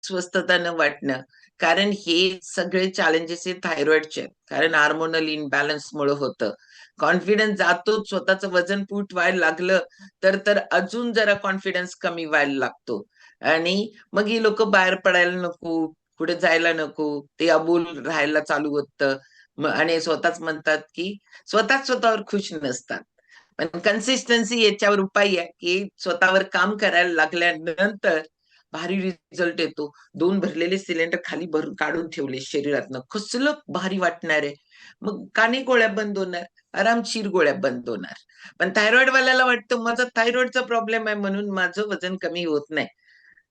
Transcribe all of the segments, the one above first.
अस्वस्थता न वाटणं, कारण हे सगळे चॅलेंजेस हे थायरॉइडचे आहेत. कारण हार्मोनल इनबॅलन्समुळे होतं. कॉन्फिडन्स जातो, स्वतःचं वजन पूट व्हायला लागलं तर तर अजून जरा कॉन्फिडन्स कमी व्हायला लागतो. आणि मग ही लोकं बाहेर पडायला नको, कुठे जायला नको, ते अबोल राहायला चालू होतं. आणि स्वतःच म्हणतात, की स्वतःच स्वतःवर खुश नसतात. पण कन्सिस्टन्सी याच्यावर उपाय आहे, की स्वतःवर काम करायला लागल्यानंतर भारी रिझल्ट येतो. 2 भरलेले सिलेंडर खाली भरून काढून ठेवले शरीरातनं. कसलं भारी वाटणार आहे. मग का नाही गोळ्या बंद होणार? आरामशीर गोळ्या बंद होणार. पण थायरॉइडवाल्याला वाटतं माझा थायरॉइडचा प्रॉब्लेम आहे म्हणून माझं वजन कमी होत नाही.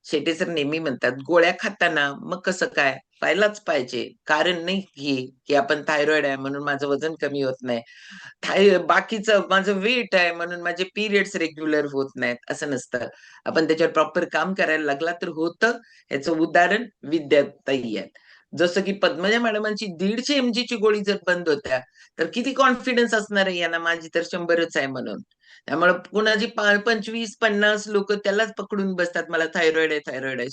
शेटे सर नेहमी म्हणतात, गोळ्या खाताना मग कसं काय? खायलाच पाहिजे. कारण नाही हे, की आपण थायरॉइड आहे म्हणून माझं वजन कमी होत नाही. बाकीचं माझं वेट आहे म्हणून माझे पिरियड्स रेग्युलर होत नाहीत, असं नसतं. आपण त्याच्यावर प्रॉपर काम करायला लागला तर होतं. ह्याचं उदाहरण विद्याताई आहेत. जसं की पद्मजा मॅडमांची 150 एमजीची गोळी जर बंद होत्या, तर किती कॉन्फिडन्स असणार आहे यांना, माझी तर 100च आहे म्हणून. त्यामुळे कुणाची 25-50 लोक त्यालाच पकडून बसतात, मला थायरॉइड आहे, थायरॉइड आहे.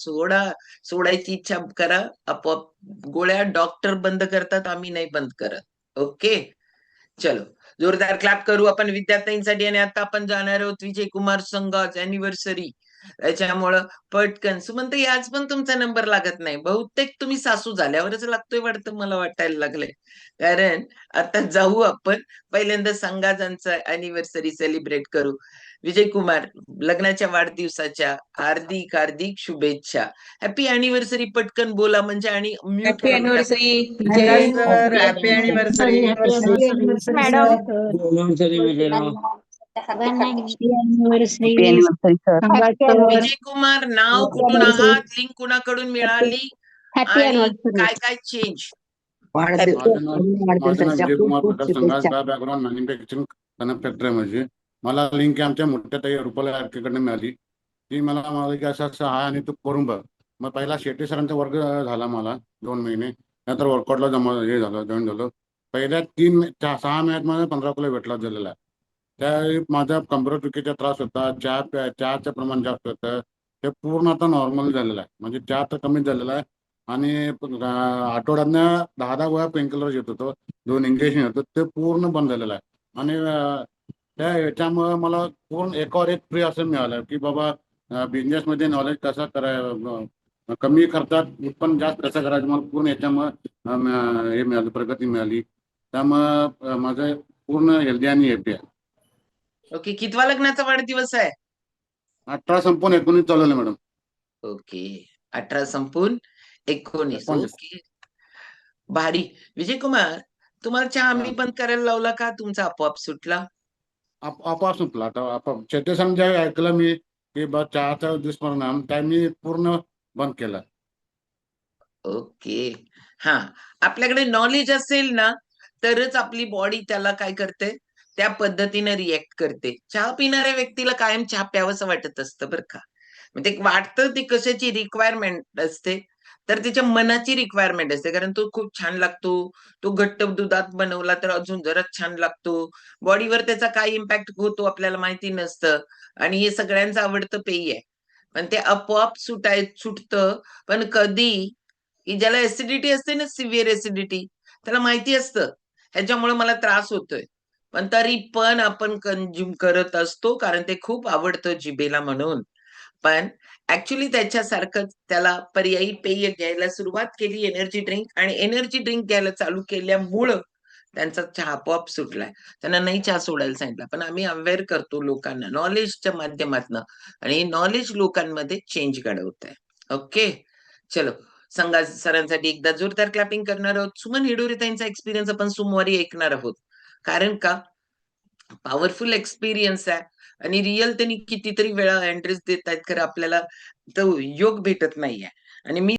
सोडायची इच्छा करा, आपोआप गोळ्या डॉक्टर बंद करतात, आम्ही नाही बंद करत. ओके, चलो. जोरदार क्लॅप करू आपण विद्यार्थ्यांसाठी. आणि आता आपण जाणार आहोत विजय कुमार संघाच अॅनिव्हर्सरी. त्याच्यामुळं पटकन सुमनताई, आज पण तुमचा नंबर लागत नाही. बहुतेक तुम्ही सासू झाल्यावरच लागतोय वाटतं, मला वाटायला लागलंय. कारण आता जाऊ आपण पहिल्यांदा संघाजांचा अॅनिव्हर्सरी सेलिब्रेट करू. विजय कुमार, लग्नाच्या वाढदिवसाच्या हार्दिक हार्दिक शुभेच्छा. हॅपी अॅनिव्हर्सरी पटकन बोला म्हणजे, आणि म्यूट हॅपी करून टाका. Anniversary hello Vijay. Sir, happy anniversary. Madam happy anniversary sir. Vijay Kumar, नाव कुठून आहात, लिंक कुणाकडून मिळाली, हॅपी आणि अॅनिव्हर्सरी. काय काय चेंज? माझं नाव विजय वाढदिवसाच्या कुमार खूप खूप प्रकाश संघास, शुभेच्छा. बॅकग्राऊंड मॅन्युफॅक्चरिंग फॅक्टरी म्हणजे मला लिंक आमच्या मोठ्या ताई रुपाला आरकेकडनं मिळाली. ती मला म्हणाली की असं असं आहे आणि तू करून बघ. मग पहिला शेट्टी सरांचा वर्ग झाला मला 2 महिने, नंतर वर्कआउटला हे झालं, जॉईन झालं. पहिल्या 6 महिन्यात माझा 15 किलो वेट लॉस झालेला आहे. त्यावेळी माझा कमरेत दुखीचा त्रास होता, चहाचं प्रमाण जास्त होतं, ते पूर्ण आता नॉर्मल झालेलं आहे. म्हणजे चहा तर कमीच झालेला आहे. आणि आठवड्यातनं 10-10 गोळ्या पेनकिलर येत होतो, 2 इंजेक्शन होतं, ते पूर्ण बंद झालेलं आहे. आणि त्या याच्यामुळं मला पूर्ण एकावर एक फ्री असं मिळालं की बाबा बिझनेसमध्ये नॉलेज कसं कमी खर्चात उत्पन्न जास्त कसं करायचं, मला पूर्ण याच्यामुळं हे मिळालं, प्रगती मिळाली. त्यामुळं माझं पूर्ण हेल्दी आणि हॅपी आहे. ओके, कितवा लग्नाचा वाढदिवस आहे? 18 संपून 19 चालवलं मॅडम. ओके, 18 संपून 19. 19. ओके, भारी. विजय कुमार, तुम्हाला चहा हा, आम्ही बंद करायला लावला का तुमचा आपोआप सुटला? आपोआप संपला. आता आपोआप शेतेसन ज्यावेळी ऐकलं मी की बा चहाचा दुष्परिणाम, त्या मी पूर्ण बंद केला. ओके, हा. आपल्याकडे नॉलेज असेल ना, तरच आपली बॉडी त्याला काय करते, त्या पद्धतीने रिएक्ट करते. चहा पिणाऱ्या व्यक्तीला कायम चहा प्यावंसं वाटत असतं बरं का. म्हणजे वाटतं ती कशाची रिक्वायरमेंट असते, तर त्याच्या मनाची रिक्वायरमेंट असते. कारण तो खूप छान लागतो, तो घट्ट दुधात बनवला तर अजून जरा छान लागतो. बॉडीवर त्याचा काय इम्पॅक्ट होतो आपल्याला माहिती नसतं. आणि हे सगळ्यांचं आवडतं पेय आहे. पण ते आपोआप सुटतं. पण कधी, की ज्याला ऍसिडिटी असते ना, सिव्हिअर ऍसिडिटी, त्याला माहिती असतं ह्याच्यामुळे मला त्रास होतोय, पण तरी पण आपण कंझ्युम करत असतो कारण ते खूप आवडतं जिभेला म्हणून. पण ऍक्च्युली त्याच्यासारखंच त्याला पर्यायी पेय घ्यायला सुरुवात केली, एनर्जी ड्रिंक, आणि एनर्जी ड्रिंक घ्यायला चालू केल्यामुळं त्यांचा चहा आपोआप सुटलाय. त्यांना नाही चहा सोडायला सांगितलं, पण आम्ही अवेअर करतो लोकांना नॉलेजच्या माध्यमातून, आणि नॉलेज लोकांमध्ये चेंज घडवत आहे. ओके, चलो. संघा सरांसाठी एकदा जोरदार क्लॅपिंग करणार आहोत. सुमन हेडोरे त्यांचा एक्सपिरियन्स आपण सोमवारी ऐकणार आहोत. कारण का, पॉवरफुल एक्सपिरियन्स आहे. आणि रिअल त्यांनी कितीतरी वेळा एंट्रीज देत आहेत, खरं आपल्याला तो योग भेटत नाहीये. आणि मी